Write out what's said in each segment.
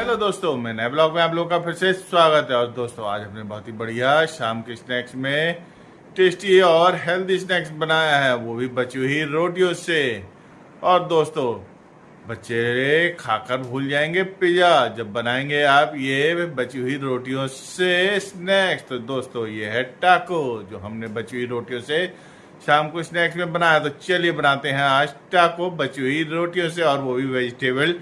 Hello दोस्तों, मैं नए ब्लॉग में आप लोगों का फिर से स्वागत है। और दोस्तों, आज हमने बहुत ही बढ़िया शाम के स्नैक्स में टेस्टी और हेल्दी स्नैक्स बनाया है, वो भी बची हुई रोटियों से। और दोस्तों, बच्चे खाकर भूल जाएंगे पिज़्ज़ा जब बनाएंगे आप ये बची हुई रोटियों से स्नैक्स। तो दोस्तों, ये है टाको, जो हमने बची हुई रोटियों से शाम को स्नैक्स में बनाया। तो चलिए बनाते हैं आज टाको बची हुई रोटियों से, और वो भी वेजिटेबल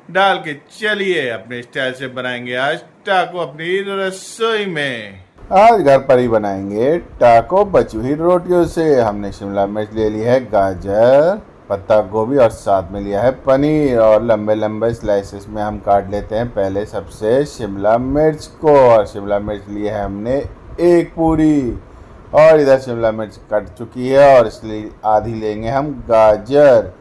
डाल के। चलिए अपने स्टाइल से बनाएंगे आज टाको अपनी रसोई में। आज घर पर ही बनाएंगे टाको बची हुई रोटियों से। हमने शिमला मिर्च ले ली है, गाजर, पत्ता गोभी और साथ में लिया है पनीर, और लंबे लंबे स्लाइसेस में हम काट लेते हैं पहले सबसे शिमला मिर्च को। और शिमला मिर्च ली है हमने एक पूरी, और इधर शिमला मिर्च कट चुकी है, और इसलिए आधी लेंगे हम गाजर,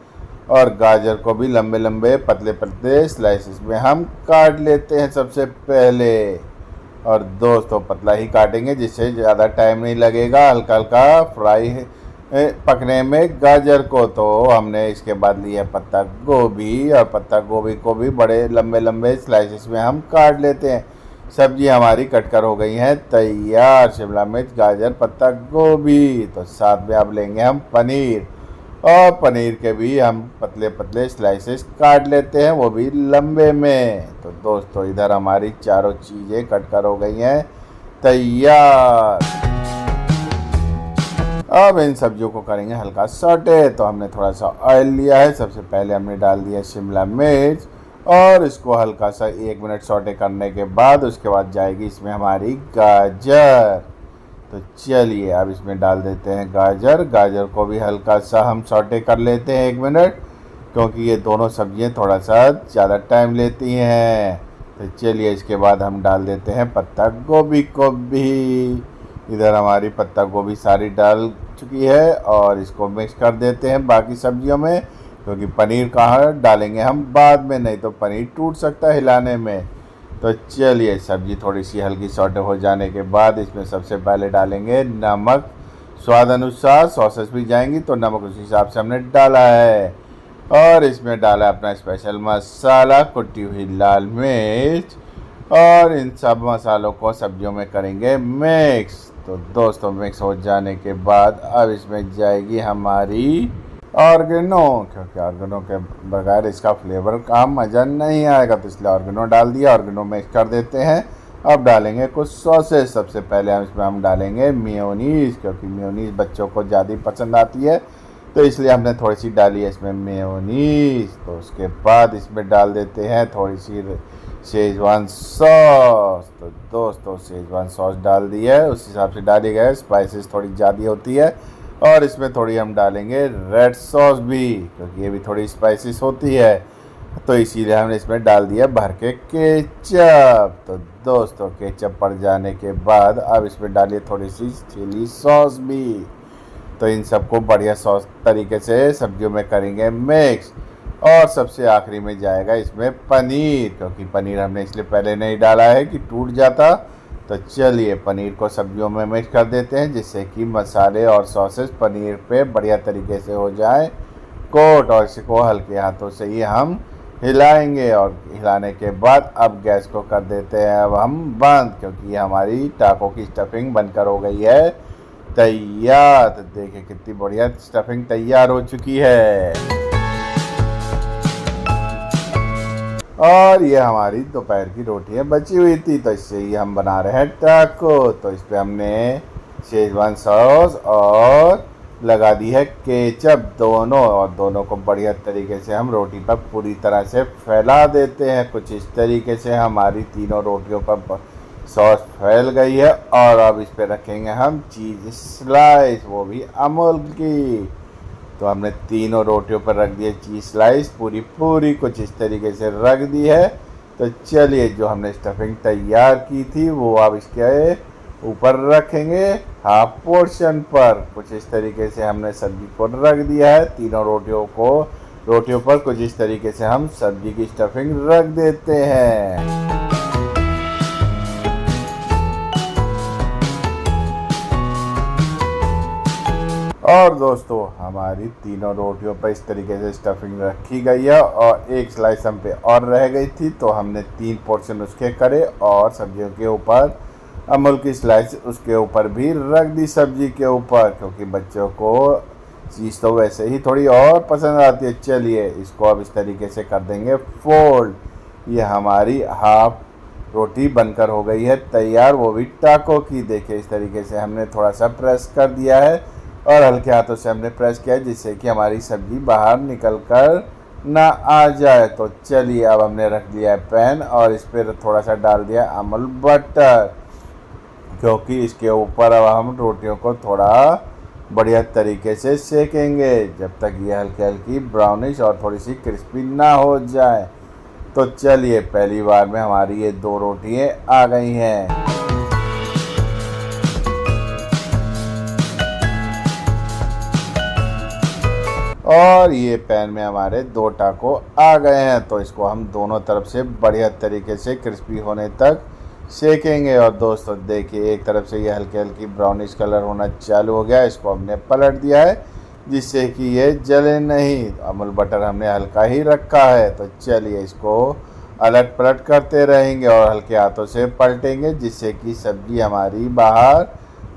और गाजर को भी लंबे लंबे पतले पतले स्लाइसेस में हम काट लेते हैं सबसे पहले। और दोस्तों, पतला ही काटेंगे जिससे ज़्यादा टाइम नहीं लगेगा हल्का हल्का फ्राई पकने में गाजर को। तो हमने इसके बाद लिया पत्ता गोभी, और पत्ता गोभी को भी बड़े लंबे लंबे स्लाइसेस में हम काट लेते हैं। सब्जी हमारी कटकर हो गई है तैयार, शिमला मिर्च, गाजर, पत्ता गोभी। तो साथ में अब लेंगे हम पनीर, और पनीर के भी हम पतले पतले स्लाइसेस काट लेते हैं, वो भी लंबे में। तो दोस्तों, इधर हमारी चारों चीज़ें कटकर हो गई हैं तैयार। अब इन सब्जियों को करेंगे हल्का सॉटे। तो हमने थोड़ा सा ऑयल लिया है, सबसे पहले हमने डाल दिया शिमला मिर्च, और इसको हल्का सा 1 मिनट सॉटे करने के बाद उसके बाद जाएगी इसमें हमारी गाजर। तो चलिए अब इसमें डाल देते हैं गाजर। गाजर को भी हल्का सा हम सॉटे कर लेते हैं 1 मिनट, क्योंकि ये दोनों सब्जियां थोड़ा सा ज़्यादा टाइम लेती हैं। तो चलिए इसके बाद हम डाल देते हैं पत्ता गोभी को भी। इधर हमारी पत्ता गोभी सारी डाल चुकी है, और इसको मिक्स कर देते हैं बाकी सब्जियों में, क्योंकि पनीर कहाँ डालेंगे हम बाद में, नहीं तो पनीर टूट सकता है हिलाने में। तो चलिए सब्जी थोड़ी सी हल्की सॉटे हो जाने के बाद इसमें सबसे पहले डालेंगे नमक स्वाद अनुसार। सॉसेस भी जाएंगी तो नमक उस हिसाब से हमने डाला है, और इसमें डाला अपना स्पेशल मसाला, कुटी हुई लाल मिर्च, और इन सब मसालों को सब्जियों में करेंगे मिक्स। तो दोस्तों, मिक्स हो जाने के बाद अब इसमें जाएगी हमारी ऑर्गेनो, क्योंकि ऑर्गेनो के बगैर इसका फ्लेवर का मज़ा नहीं आएगा, तो इसलिए ऑर्गेनो डाल दिया। ऑर्गेनो मिक्स कर देते हैं। अब डालेंगे कुछ सॉसेस। सबसे पहले हम डालेंगे मेयोनीज़, क्योंकि मेयोनीज़ बच्चों को ज़्यादा पसंद आती है, तो इसलिए हमने थोड़ी सी डाली है इसमें मेयोनीज़। तो उसके बाद इसमें डाल देते हैं थोड़ी सी शेजवान सॉस। तो दोस्तों, शेजवान सॉस डाल दी है, उस हिसाब से डाली गई, स्पाइसेस थोड़ी ज़्यादा होती है। और इसमें थोड़ी हम डालेंगे रेड सॉस भी, क्योंकि ये भी थोड़ी स्पाइसेस होती है, तो इसीलिए हमने इसमें डाल दिया भर के केचप। तो दोस्तों, केचप पड़ जाने के बाद अब इसमें डालिए थोड़ी सी चिली सॉस भी। तो इन सबको बढ़िया सॉस तरीके से सब्जियों में करेंगे मिक्स। और सबसे आखिरी में जाएगा इसमें पनीर, क्योंकि पनीर हमने इसलिए पहले नहीं डाला है कि टूट जाता। तो चलिए पनीर को सब्जियों में मिक्स कर देते हैं, जिससे कि मसाले और सॉसेस पनीर पे बढ़िया तरीके से हो जाए कोट। और इसको हल्के हाथों से ही हम हिलाएंगे, और हिलाने के बाद अब गैस को कर देते हैं अब हम बंद, क्योंकि ये हमारी टाको की स्टफिंग बनकर हो गई है तैयार। तो देखिए कितनी बढ़िया स्टफिंग तैयार हो चुकी है। और ये हमारी दोपहर की रोटियां बची हुई थी, तो इससे ही हम बना रहे हैं टाको। तो इस पर हमने शेजवान सॉस और लगा दी है केचप दोनों, और दोनों को बढ़िया तरीके से हम रोटी पर पूरी तरह से फैला देते हैं। कुछ इस तरीके से हमारी तीनों रोटियों पर सॉस फैल गई है। और अब इस पर रखेंगे हम चीज़ स्लाइस, वो भी अमूल की। तो हमने तीनों रोटियों पर रख दिए चीज़ स्लाइस, पूरी कुछ इस तरीके से रख दी है। तो चलिए जो हमने स्टफिंग तैयार की थी वो अब इसके ऊपर रखेंगे हाफ पोर्शन पर। कुछ इस तरीके से हमने सब्जी को रख दिया है, तीनों रोटियों पर कुछ इस तरीके से हम सब्जी की स्टफिंग रख देते हैं। और दोस्तों हमारी तीनों रोटियों पर इस तरीके से स्टफिंग रखी गई है और एक स्लाइस हम पे और रह गई थी, तो हमने 3 पोर्शन उसके करे और सब्जियों के ऊपर अमूल की स्लाइस उसके ऊपर भी रख दी सब्जी के ऊपर, क्योंकि बच्चों को चीज़ तो वैसे ही थोड़ी और पसंद आती है। चलिए इसको अब इस तरीके से कर देंगे फोल्ड। ये हमारी हाफ रोटी बनकर हो गई है तैयार, वो भी टाको की। देखिए इस तरीके से हमने थोड़ा सा प्रेस कर दिया है और हल्के हाथों से हमने प्रेस किया है, जिससे कि हमारी सब्जी बाहर निकल कर ना आ जाए। तो चलिए अब हमने रख दिया है पैन और इस पर थोड़ा सा डाल दिया अमूल बटर, क्योंकि इसके ऊपर अब हम रोटियों को थोड़ा बढ़िया तरीके से सेकेंगे जब तक ये हल्की हल्की ब्राउनिश और थोड़ी सी क्रिस्पी ना हो जाए। तो चलिए पहली बार में हमारी ये 2 रोटियां आ गई हैं। और ये पैन में हमारे 2 टाको आ गए हैं, तो इसको हम दोनों तरफ से बढ़िया तरीके से क्रिस्पी होने तक सेकेंगे। और दोस्तों देखिए एक तरफ से ये हल्की हल्की ब्राउनिश कलर होना चालू हो गया, इसको हमने पलट दिया है जिससे कि ये जले नहीं। अमूल बटर हमने हल्का ही रखा है, तो चलिए इसको अलट पलट करते रहेंगे और हल्के हाथों से पलटेंगे, जिससे कि सब्जी हमारी बाहर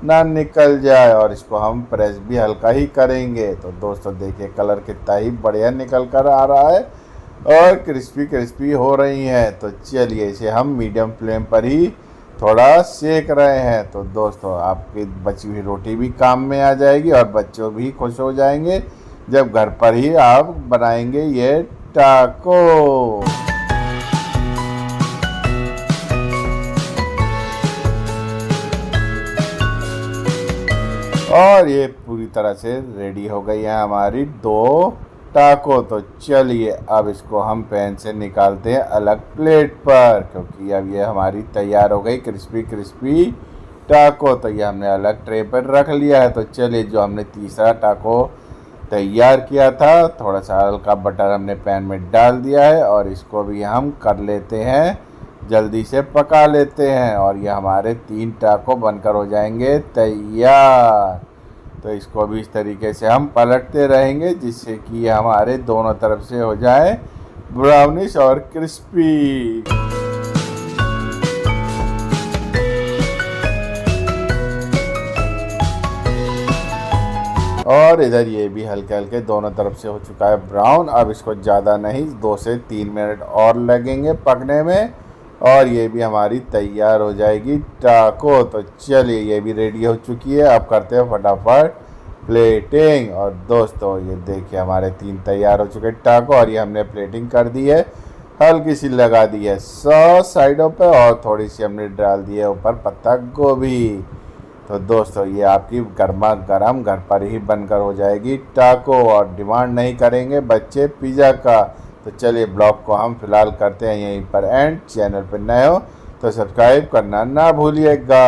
ना निकल जाए। और इसको हम प्रेस भी हल्का ही करेंगे। तो दोस्तों देखिए कलर कितना ही बढ़िया निकल कर आ रहा है और क्रिस्पी क्रिस्पी हो रही हैं। तो चलिए इसे हम मीडियम फ्लेम पर ही थोड़ा सेक रहे हैं। तो दोस्तों आपकी बची हुई रोटी भी काम में आ जाएगी और बच्चों भी खुश हो जाएंगे जब घर पर ही आप बनाएंगे ये टाको। और ये पूरी तरह से रेडी हो गई है हमारी 2 टाको। तो चलिए अब इसको हम पैन से निकालते हैं अलग प्लेट पर, क्योंकि अब ये हमारी तैयार हो गई क्रिस्पी क्रिस्पी टाको। तो ये हमने अलग ट्रे पर रख लिया है। तो चलिए जो हमने तीसरा टाको तैयार किया था, थोड़ा सा हल्का बटर हमने पैन में डाल दिया है और इसको भी हम कर लेते हैं, जल्दी से पका लेते हैं और ये हमारे 3 टाको बनकर हो जाएंगे तैयार। तो इसको भी इस तरीके से हम पलटते रहेंगे, जिससे कि ये हमारे दोनों तरफ से हो जाए ब्राउनिश और क्रिस्पी। और इधर ये भी हल्के हल्के दोनों तरफ से हो चुका है ब्राउन। अब इसको ज़्यादा नहीं 2 से 3 मिनट और लगेंगे पकने में और ये भी हमारी तैयार हो जाएगी टाको। तो चलिए ये भी रेडी हो चुकी है। अब करते हैं फटाफट प्लेटिंग। और दोस्तों ये देखिए हमारे 3 तैयार हो चुके टाको और ये हमने प्लेटिंग कर दी है, हल्की सी लगा दी है सॉस साइडों पे और थोड़ी सी हमने डाल दी है ऊपर पत्ता गोभी। तो दोस्तों ये आपकी गर्मा गर्म घर पर ही बनकर हो जाएगी टाको और डिमांड नहीं करेंगे बच्चे पिज़्ज़ा का। तो चलिए ब्लॉग को हम फिलहाल करते हैं यहीं पर एंड। चैनल पर नए हो तो सब्सक्राइब करना ना भूलिएगा।